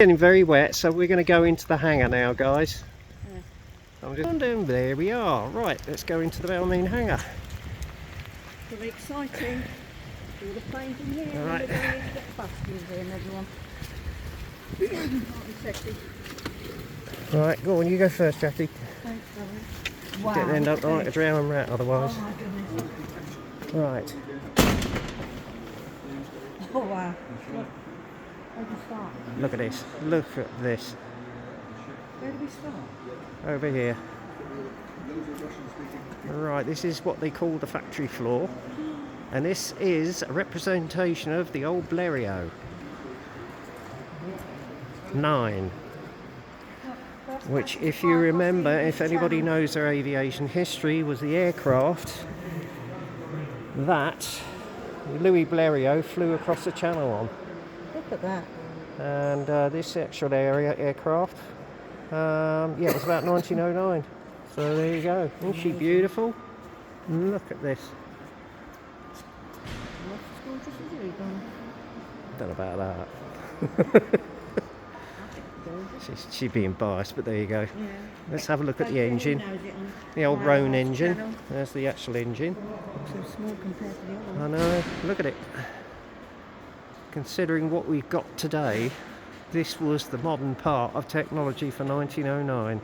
Getting very wet, so we're going to go into the hangar now, guys. I'm just down. There we are. Right, let's go into the main hangar. Very exciting. All the planes in here. All right. We're going to get buskers in, everyone. Right, go on, you go first, Jackie. Thanks, darling. Wow. Get end up like a drowning rat otherwise. Oh my goodness. Right. Oh wow. Look. Where do we start? Look at this. Look at this. Where do we start? Over here. Right, this is what they call the factory floor. And this is a representation of the old Blériot 9. Which, if you remember, if anybody knows their aviation history, was the aircraft that Louis Blériot flew across the channel on. Look at that. And this actual aircraft, yeah, it was about 1909. So there you go. Isn't she beautiful? Look at this. Don't know about that. She's being biased, but there you go. Yeah. Let's have a look at the engine. The old Roan engine. There's the actual engine. So small compared to the other one. I know. Look at it. Considering what we've got today, this was the modern part of technology for 1909.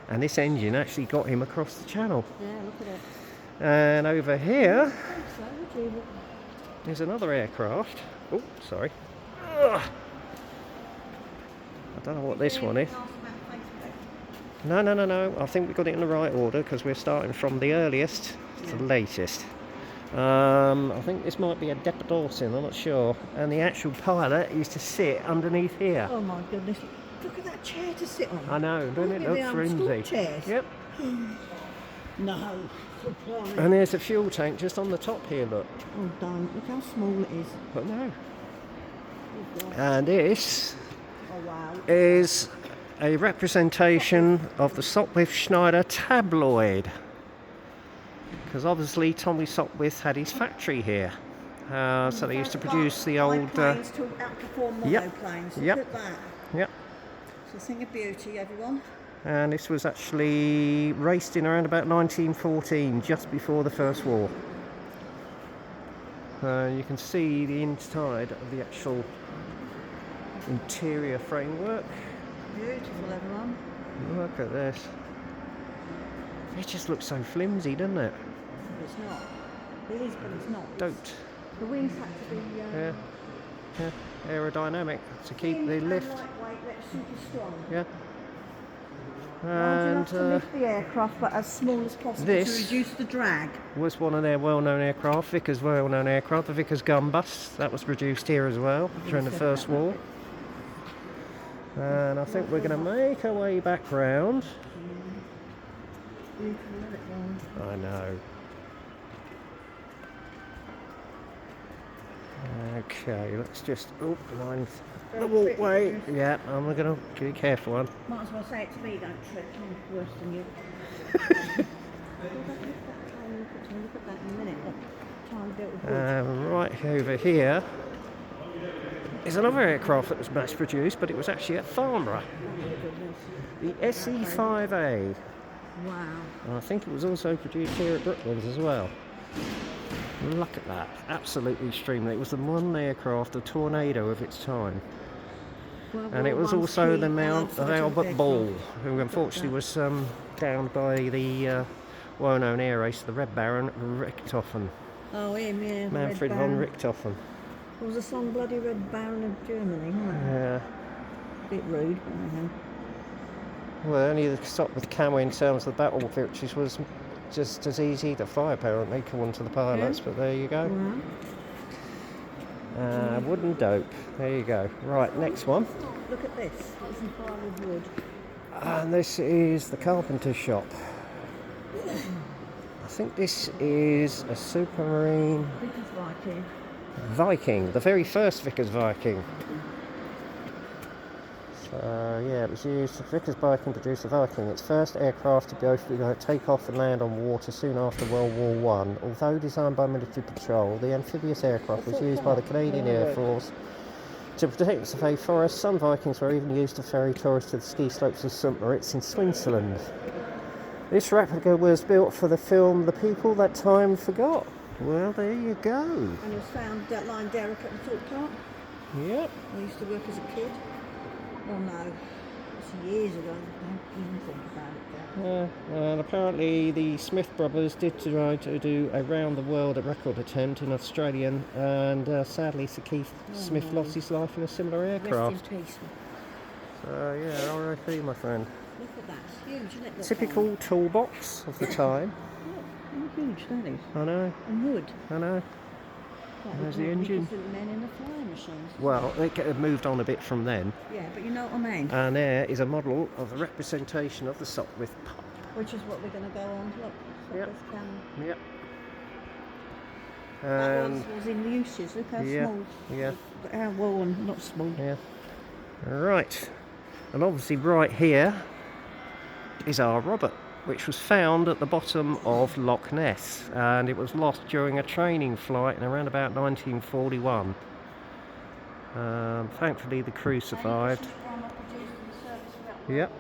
And this engine actually got him across the channel. Yeah, look at it. And over here is another aircraft. Oh, sorry. Ugh. I don't know what this one is. No. I think we got it in the right order because we're starting from the earliest to the latest. I think this might be a Depredorsin, I'm not sure. And the actual pilot used to sit underneath here. Oh my goodness. Look at that chair to sit on. I know, doesn't it look flimsy? Chairs. Yep. No. And there's a fuel tank just on the top here, look. Oh, don't. Look how small it is. But no. And this Oh, wow. is a representation of the Sopwith-Schneider tabloid. Because obviously Tommy Sopwith had his factory here. So they used to produce the old... Planes to outperform monoplanes. Yep. Look at that. Yep. It's a thing of beauty, everyone. And this was actually raced in around about 1914, just before the First War. You can see the inside of the actual interior framework. Beautiful, everyone. Look at this. It just looks so flimsy, doesn't it? It's not. It is, but it's not. Don't. The wings had to be... Yeah. Aerodynamic to keep the lift. Lightweight, but super strong. Yeah. And And to lift the aircraft, but as small as possible this to reduce the drag. was one of their well-known aircraft, Vickers well-known aircraft, the Vickers gun bus. That was produced here as well during the First War. And I think we're going to make our way back round. I know. Okay, let's just line the walkway. Yeah, I'm going to be careful one. Might as well say it to me, don't trip. I'm worse than you. Look at that in a minute. Tiny bit of wood. Right over here is another aircraft that was mass produced, but it was actually at Farnborough. The SE-5A. Wow. And I think it was also produced here at Brooklands as well. Look at that, absolutely extremely. It was the one aircraft, a tornado of its time. And it was also the Mount of Albert Ball, who unfortunately was downed by the well-known air race, the Red Baron Richthofen. Oh, him, yeah. Manfred von Richthofen. There was a song, Bloody Red Baron of Germany, wasn't there? Yeah. Bit rude, but anyhow. Well, only the stop with Camo in terms of the battle victories was just as easy to fly, apparently, according to the pilots, but there you go. Wooden dope. There you go. Right, next one. Look at this. It's in pile of wood. And this is the carpenter's shop. I think this is a Supermarine Vickers Viking, the very first Vickers Viking. Yeah, it was used. Vickers Viking produced the Viking, its first aircraft to both take off and land on water soon after World War I. Although designed by military patrol, the amphibious aircraft was used by the Canadian Air Force To protect the fay forest, some Vikings were even used to ferry tourists to the ski slopes of St Moritz in Switzerland. This replica was built for the film The People That Time Forgot. Well, there you go. And it was found that line Derrick at the Thorpe Park. Yep. I used to work as a kid. Oh no, it's years ago. Don't even think about it. And apparently the Smith brothers did try to do a round-the-world record attempt in Australia, and sadly Sir Keith Smith lost his life in a similar aircraft. Rest in peace. So yeah, R.I.P. my friend. Look at that, it's huge, isn't it? Typical toolbox of the time. Look, how huge that is. I know. And wood. I know. Like There's the engine. The men in the flying machines. Well, they have moved on a bit from then. Yeah, but you know what I mean. And there is a model of a representation of the Sopwith pub. Which is what we're going to go on. Look, Yep. Yep. That And was in the uses. Look how small. yeah, How well and not small. yeah. Right. And obviously right here is our Robert, which was found at the bottom of Loch Ness, and it was lost during a training flight in around about 1941. Thankfully the crew survived. Yep.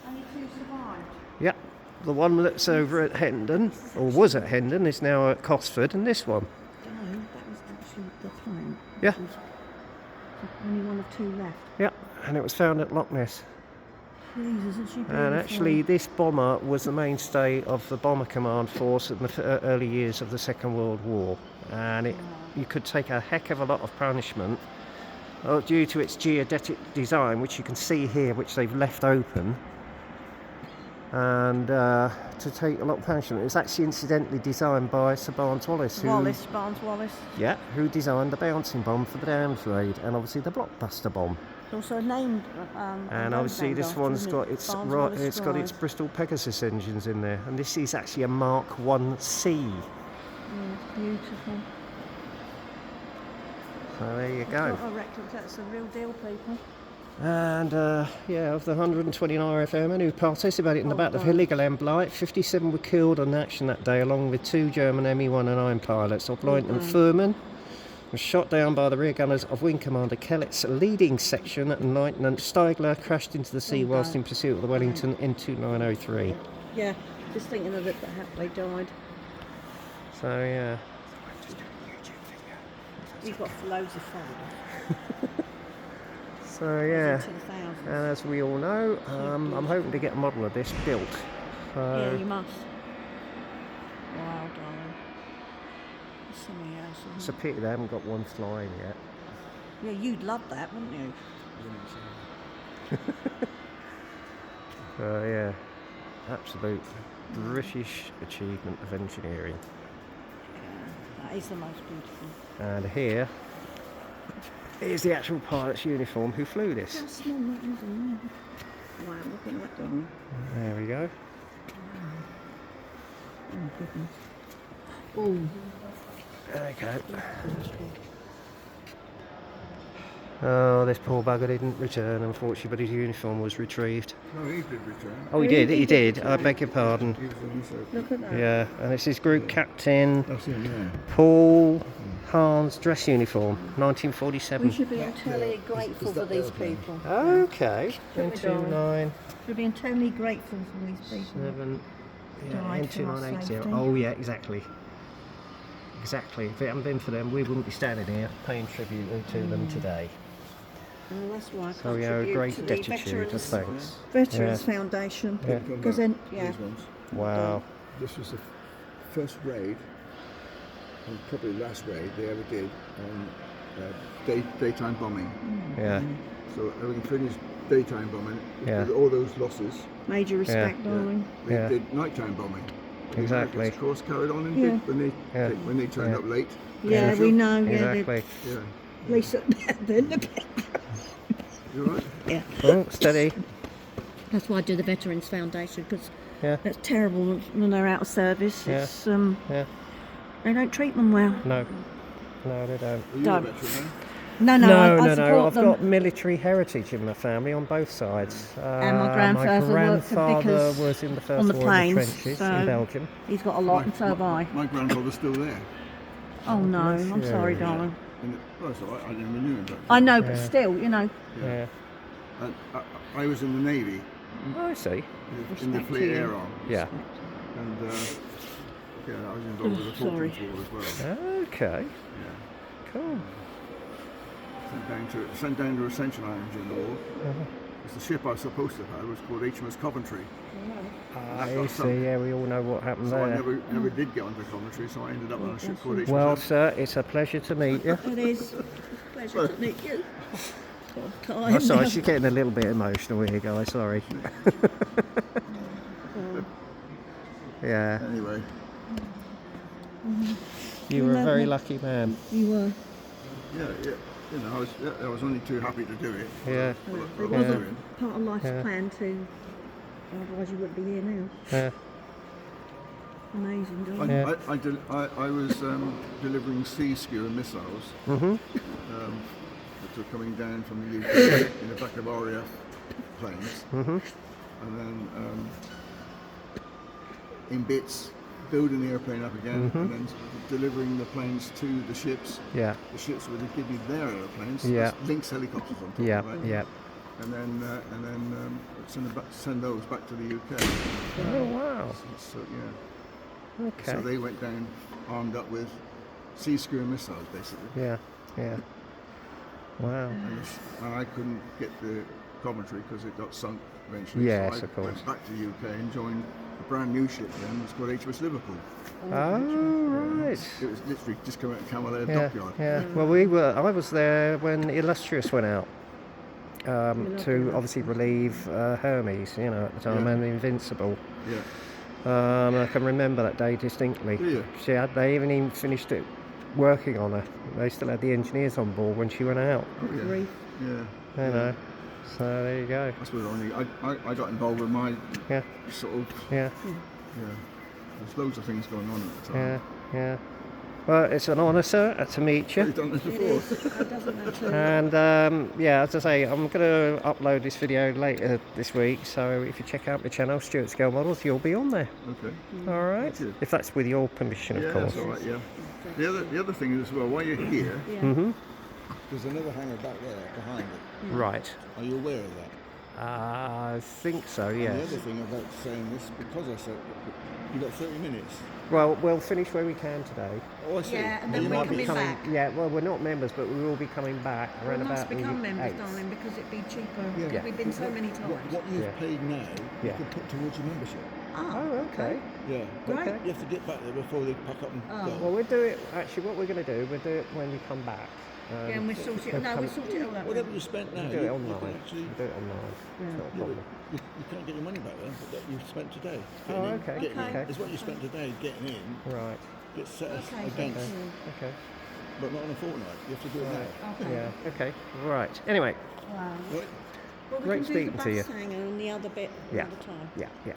Only two survived. Yep. The one that's over at Hendon, or was at Hendon, is now at Cosford, and this one. No, that was actually the plane. Yeah. Only one of two left. Yep. And it was found at Loch Ness. Jesus, isn't she beautiful? And actually this bomber was the mainstay of the Bomber Command Force in the early years of the Second World War. And you could take a heck of a lot of punishment due to its geodetic design, which you can see here, which they've left open. And to take a lot of punishment. It was actually incidentally designed by Sir Barnes Wallis. Barnes Wallis. Yeah, who designed the bouncing bomb for the Downs Raid, and obviously the blockbuster bomb. Also named. And obviously this one's got its it's got its Drive. Bristol Pegasus engines in there, and this is actually a Mark 1C. Yeah, it's beautiful. So there you go. I reckon that's a real deal, people. And yeah, of the 129 RFM who participated in the Battle of Heligoland Blight, 57 were killed on action that day, along with 2 German Me-109 pilots. Lieutenant Furman was shot down by the rear gunners of Wing Commander Kellett's leading section, and Lieutenant Steigler crashed into the sea whilst in pursuit of the Wellington in 2903. Yeah, just thinking of it, that they died. So yeah. You've got loads of followers. So yeah, Into the thousands. and as we all know, I'm hoping to get a model of this built. Yeah, you must. Wow, darling. There's something else, isn't It's a pity they haven't got one flying yet. Yeah, you'd love that, wouldn't you? Yeah, absolute British achievement of engineering. Yeah, that is the most beautiful. And here is the actual pilot's uniform who flew this. How small that is, isn't it? Wow, look at that, darling. There we go. Oh, goodness. Oh. There we go. Oh, this poor bugger didn't return, unfortunately, but his uniform was retrieved. No, he did return. Oh, he did. I beg your pardon. He was on the circle. Look at that. Yeah, and this is Group Captain That's him, yeah. Paul Hahn's dress uniform, 1947. We should be eternally grateful for these people. Okay, Shouldn't we, darling? 297. Should be eternally grateful for these people. Yeah, Died for our 2980. safety. Oh yeah, exactly. Exactly. If it hadn't been for them, we wouldn't be standing here paying tribute to them today. Oh, that's why I So we owe a contribute great to the gratitude of thanks. Veterans Yeah. Foundation. Yeah. Because then, yeah. These ones. Wow. This was the first raid, and probably the last raid they ever did on daytime bombing. Yeah. So everything finished daytime bombing. Yeah. With all those losses, Major respect, darling. they Yeah. did nighttime bombing. The Exactly. Americans, of course, carried on and Yeah. did Yeah. when they turned Yeah. up late. Yeah, as we usual. know. Yeah, Exactly. Yeah. Lisa, You all right? yeah. Oh, steady. That's why I do the Veterans Foundation, because Yeah. that's terrible when they're out of service. Yeah. It's, Yeah. they don't treat them well. No. No, they don't. Are you Don't. a veteran, No, No, I no, support no. I've them. got military heritage in my family on both sides. And my grandfather worked for grandfather Vickers was in the First on the War in the planes, trenches so- in Belgium. He's got a lot, and so have I. My grandfather's still there. Oh no, bless I'm you. sorry, darling. well, that's all right. I never knew him, but I know, but Yeah. still, you know. Yeah. and I was in the Navy Oh, I see. in the Respect Fleet to you. Air Arm, Yeah. and yeah, I was involved with the Sorry. Falklands War as well. Okay. Yeah. Cool. Sent down to Ascension Island during the war. Uh-huh. 'Cause the ship I was supposed to have was called HMS Coventry. I got see. sunk. Yeah, we all know what happened So I there. never did get onto Coventry, so I ended up on a ship called HMS. Well, sir, it's a pleasure to meet you. It is. Pleasure to meet you. I'm sorry, she's getting a little bit emotional here, guys. Sorry. Yeah, Anyway, you were a love very me. lucky man. You were. yeah, you know, I was only too happy to do it. Yeah, What I It was was doing. a part of life's Yeah. plan too. Otherwise you wouldn't be here now. yeah, Amazing, I, darling. Yeah. I was delivering sea skewer missiles mhm, that were coming down from the UK in the back of RAF planes, mhm, and then in bits building the airplane up again, and then delivering the planes to the ships. yeah, The ships would give me their airplanes, Yeah. Lynx helicopters on top yeah, of that, yeah. and then send those back to the UK. Oh wow. So yeah. Okay. So they went down armed up with sea skewer missiles, basically. Yeah, yeah. Wow. And I couldn't get the Coventry because it got sunk eventually. Yes, so I of course. went back to the UK and joined a brand new ship then. It was called HMS Liverpool. Oh right. It was literally just coming out of Camel Air Yeah, Dockyard. yeah. Well, I was there when Illustrious went out to obviously relieve Hermes, you know, at the time, Yeah. and Invincible. Yeah. I can remember that day distinctly. Do you? They even finished it working on her. They still had the engineers on board when she went out. Oh, yeah. Grief. Yeah. You know. So there you go. That's where I got involved with my Yeah, sort of, yeah, yeah. There's loads of things going on at the yeah, time. yeah. Well, it's an honour, sir, to meet you. You've done this It before. is. It doesn't matter. And yeah, as I say, I'm going to upload this video later this week. So if you check out my channel, Stuart Scale Models, you'll be on there. Okay. All right, Thank you. if that's with your permission, of Yeah, course. that's all right, yeah. The other thing is as well, while you're here, Yeah. Mhm. there's another hangar back there behind it. Right. Are you aware of that? I think so. And the Yes. other thing about saying this, because I said you've got 30 minutes. Well, we'll finish where we can today. Oh, I see. Yeah, and Well, then you we're might be coming Coming, back. yeah. Well, we're not members, but we will be coming back We around must about the become members, 8th. darling, because it'd be cheaper. Yeah. Because we've been so many times. What you've Yeah. paid now, you Yeah. can put towards your membership. Oh, okay. Yeah. Great. Okay. You have to get back there before they pack up and Oh. go. Well, we'll do it. Actually, what we're going to do, we'll do it when we come back. Yeah, and we sort it. No, we sort it all out. Whatever you spent now, We'll do it you online. can actually. We'll do it online. It's not a Yeah, problem. but you can't get your money back then, but that you've spent today. Oh, Getting in- okay, getting in. okay. It's what you spent today getting in, Right. gets set us Okay, against, thank you. Okay. but not on a fortnight. You have to do it Okay. Yeah. Okay. Right. Anyway. Wow. now. Right? Well, we Great can do speaking the to you. bus hanger and the other bit Yeah. another time. Yeah. Yeah.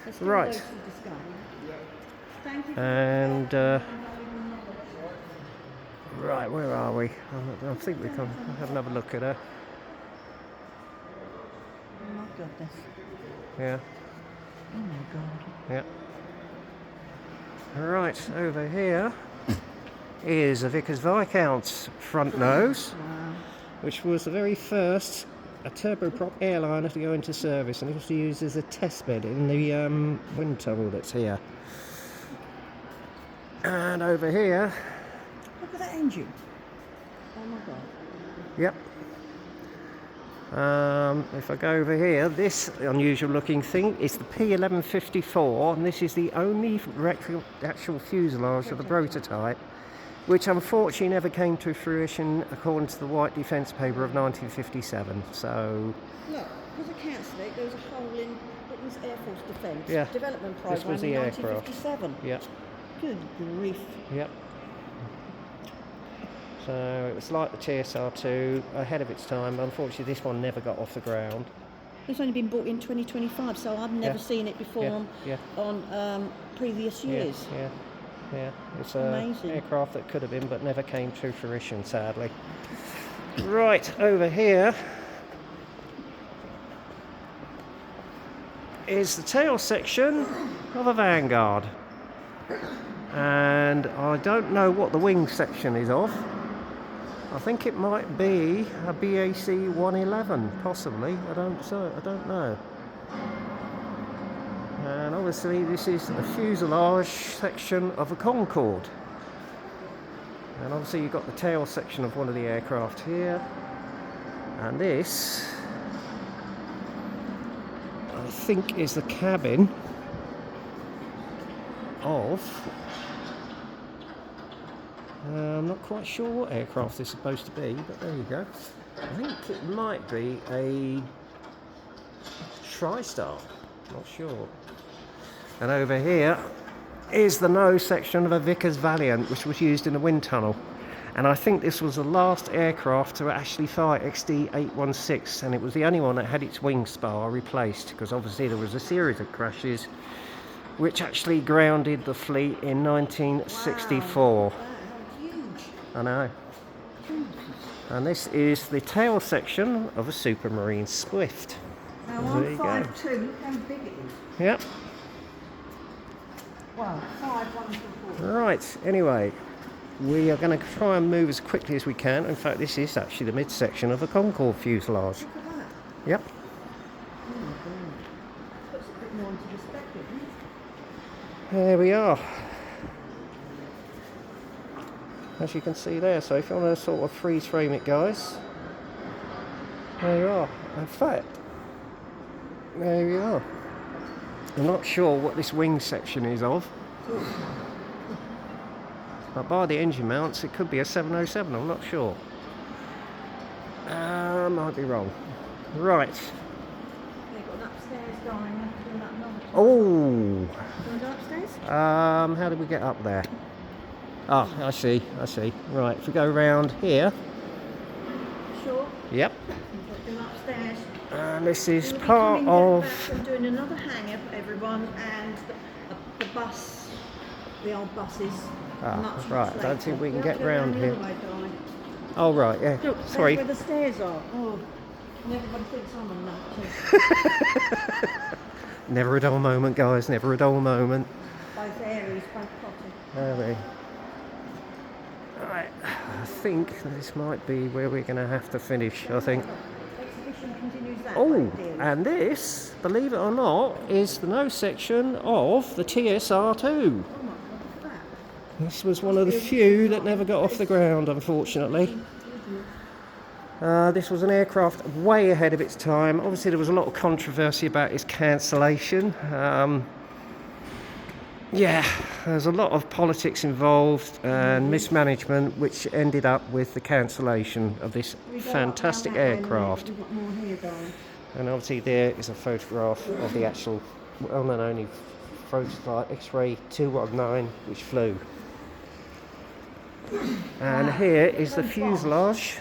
Let's do Right. those to discuss. Thank you. And right, where are we? I think we can have another look at her. Oh my goodness. Yeah. Oh my god. Yeah. Right, over here is a Vickers Viscount's front nose, Wow. which was the very first a turboprop airliner to go into service, and it was used as a test bed in the wind tunnel that's here. And over here, Look at that engine. Oh my god. yep. If I go over here, this unusual looking thing is the P1154, and this is the only actual fuselage of the prototype, which unfortunately never came to fruition according to the White Defence Paper of 1957. So, Look, because I cancelled it, there was a hole in Britain's Air Force Defence Yeah. Development This Programme was in the aircraft. 1957. yep, Good grief. yep. So it was like the TSR2, ahead of its time. Unfortunately, this one never got off the ground. It's only been bought in 2025, so I've never Yeah. seen it before Yeah, yeah. on previous years. Yeah, yeah, yeah. It's an Amazing. aircraft that could have been, but never came to fruition, sadly. Right, over here is the tail section of a Vanguard. And I don't know what the wing section is of. I think it might be a BAC 111, possibly. I don't know. And obviously this is the fuselage section of a Concorde. And obviously you've got the tail section of one of the aircraft here. And this, I think, is the cabin of... I'm not quite sure what aircraft this is supposed to be, but there you go. I think it might be a TriStar, not sure. And over here is the nose section of a Vickers Valiant, which was used in the wind tunnel. And I think this was the last aircraft to actually fly XD-816, and it was the only one that had its wing spar replaced, because obviously there was a series of crashes which actually grounded the fleet in 1964. Wow, huge. I know. And this is the tail section of a Supermarine Swift. Now There I'm you go. 5'2", look how big it is. Yep. Well, 5'1" Right, anyway, we are going to try and move as quickly as we can. In fact, this is actually the midsection of a Concorde fuselage. Look at that. Yep. Oh my God. Puts a bit more into perspective, doesn't it? There we are. As you can see there, so if you want to sort of freeze frame it, guys, there you are. In fact, there we are. I'm not sure what this wing section is of, but by the engine mounts it could be a 707, I'm not sure. Might be wrong. Right. They've got an upstairs going, doing that another time. Oh! Do you want to go upstairs? How did we get up there? Ah, I see. Right, if we go round here. Sure. Yep. We've got them upstairs. And this is We'll be part coming of... back and doing another hangar for everyone, and the bus, the old buses. Much right, I don't later. think we can We'll get have to go round the here. other way, darling. Oh, right, yeah. Look, Sorry. that's where the stairs are. Oh, and everybody thinks I'm a nut too. Never a dull moment, guys, never a dull moment. Both areas, both potty. There we. Right, I think this might be where we're going to have to finish, I think. Exhibition continues that Oh, way, dear. and this, believe it or not, is the nose section of the TSR2. Oh my God, look at that. This was one of the few that never got off the ground, unfortunately. This was an aircraft way ahead of its time. Obviously, there was a lot of controversy about its cancellation. Yeah, there's a lot of politics involved and mismanagement, which ended up with the cancellation of this We go up fantastic round that way, aircraft. We've got more here, darling. And obviously there is a photograph of the actual well-known only prototype X-ray 219 which flew. And here is the fuselage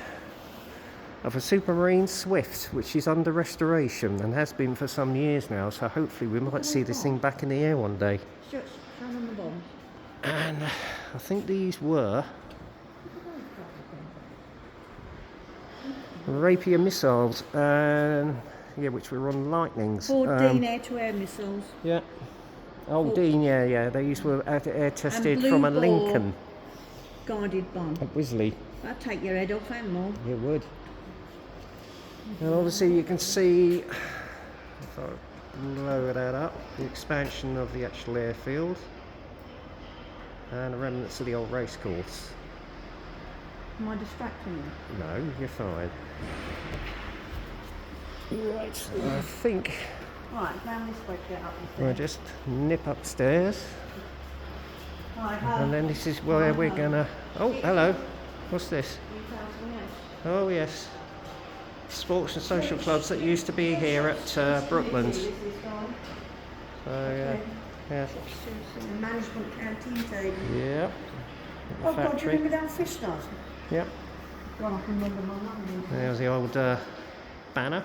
of a Supermarine Swift, which is under restoration and has been for some years now, so hopefully we might see this thing back in the air one day. Show them the bombs. And I think these were Rapier missiles, and yeah, which were on Lightnings. 14 air-to-air missiles. Yeah. Oh, Dean, yeah. These were air tested blue from a ball. Lincoln Guided bomb. at Wisley. That'd take your head off and more. It would. And obviously you can see, if I blow that up, the expansion of the actual airfield and the remnants of the old race course. Am I distracting you? No, you're fine. Right, I think Right, down this way, get up the we'll stairs. just nip upstairs, Right, and then this is where we're gonna... Oh, hello. What's this? Oh, yes. Sports and social clubs that used to be here at Brooklands. So, yeah. The management canteen table. Yeah. Oh God, do you Factory. remember that fish stars? Yep. God, I can remember my mum. There's the old banner.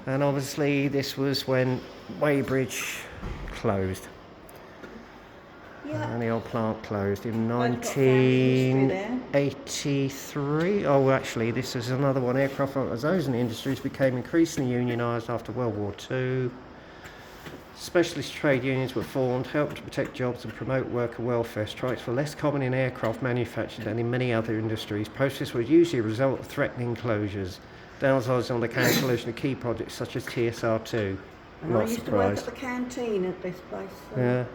And obviously this was when Weybridge closed. Yeah. And the old plant closed in I've got family history there. 1983. Oh, actually, this is another one. Aircraft Ozone Industries became increasingly unionised after World War II. Specialist trade unions were formed, helping to protect jobs and promote worker welfare. Strikes were less common in aircraft manufacture than in many other industries. Protests were usually a result of threatening closures, downsizing on the cancellation of key projects such as TSR2. And I used to work at the canteen at this place. So. Yeah,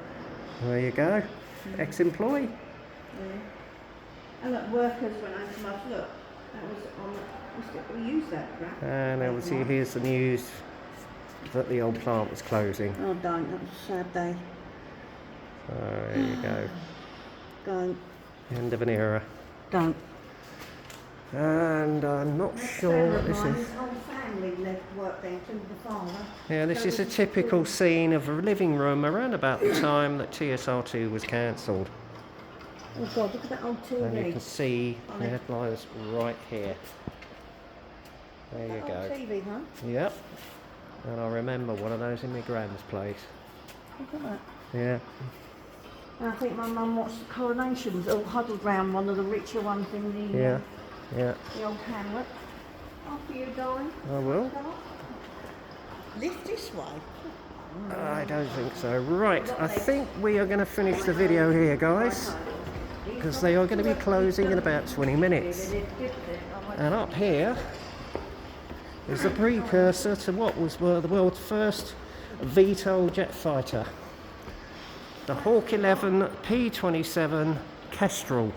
there you go. Ex-employee. Yeah. And look, workers went home from us. Look, that was on. We used that crap. And obviously here's the news that the old plant was closing. Oh, don't. That was a sad day. So there you go. Don't. End of an era. Don't. And I'm not sure what this is. His whole family worked there, including the father. Yeah, this is a typical scene of a living room around about the time that TSR2 was cancelled. Oh God, look at that old TV. And you can see the headlines right here. There you That go. old TV, huh? Yep. And I remember one of those in my grand's place. Look at that. Yeah. And I think my mum watched the coronations all huddled round one of the richer ones in the, Yeah. Yeah. the old hamlet. After you, darling. I will. Lift this way. I don't think so. Right, I think we are going to finish the video here, guys, because they are going to be closing in about 20 minutes. And up here is the precursor to what was the world's first VTOL jet fighter, the Hawk 11 P-27 Kestrel.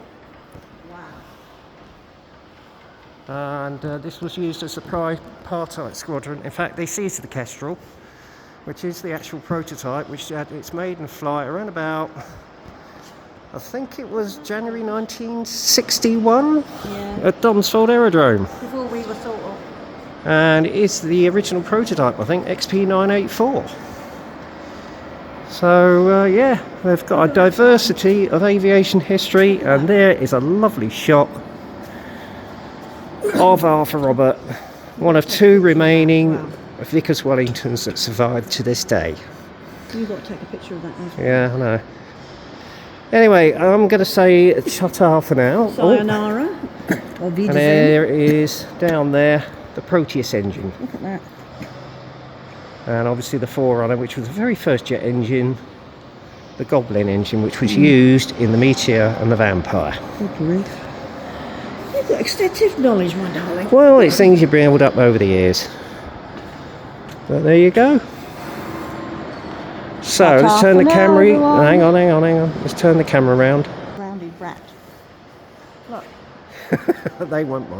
And this was used as a tripartite squadron. In fact, they seized the Kestrel, which is the actual prototype, which had its maiden flight around about, I think it was January 1961 at Donsfold Aerodrome. Before we were sort of. And it is the original prototype, I think, XP984. So yeah, they've got a diversity of aviation history, and there is a lovely shot of Arthur Robert, one of two remaining Vickers Wellingtons that survived to this day. You've got to take a picture of that as well. Yeah, I know. Anyway, I'm going to say ta-ta for now. Sayonara. Or And there is, down there, the Proteus engine. Look at that. And obviously the Forerunner, which was the very first jet engine, the Goblin engine, which was used in the Meteor and the Vampire. Good grief. You've got extensive knowledge, my darling. Well, it's things you build up over the years. But there you go. So, let's turn the camera... Hang on. Let's turn the camera around. Rounded rat. Look. They won't mind.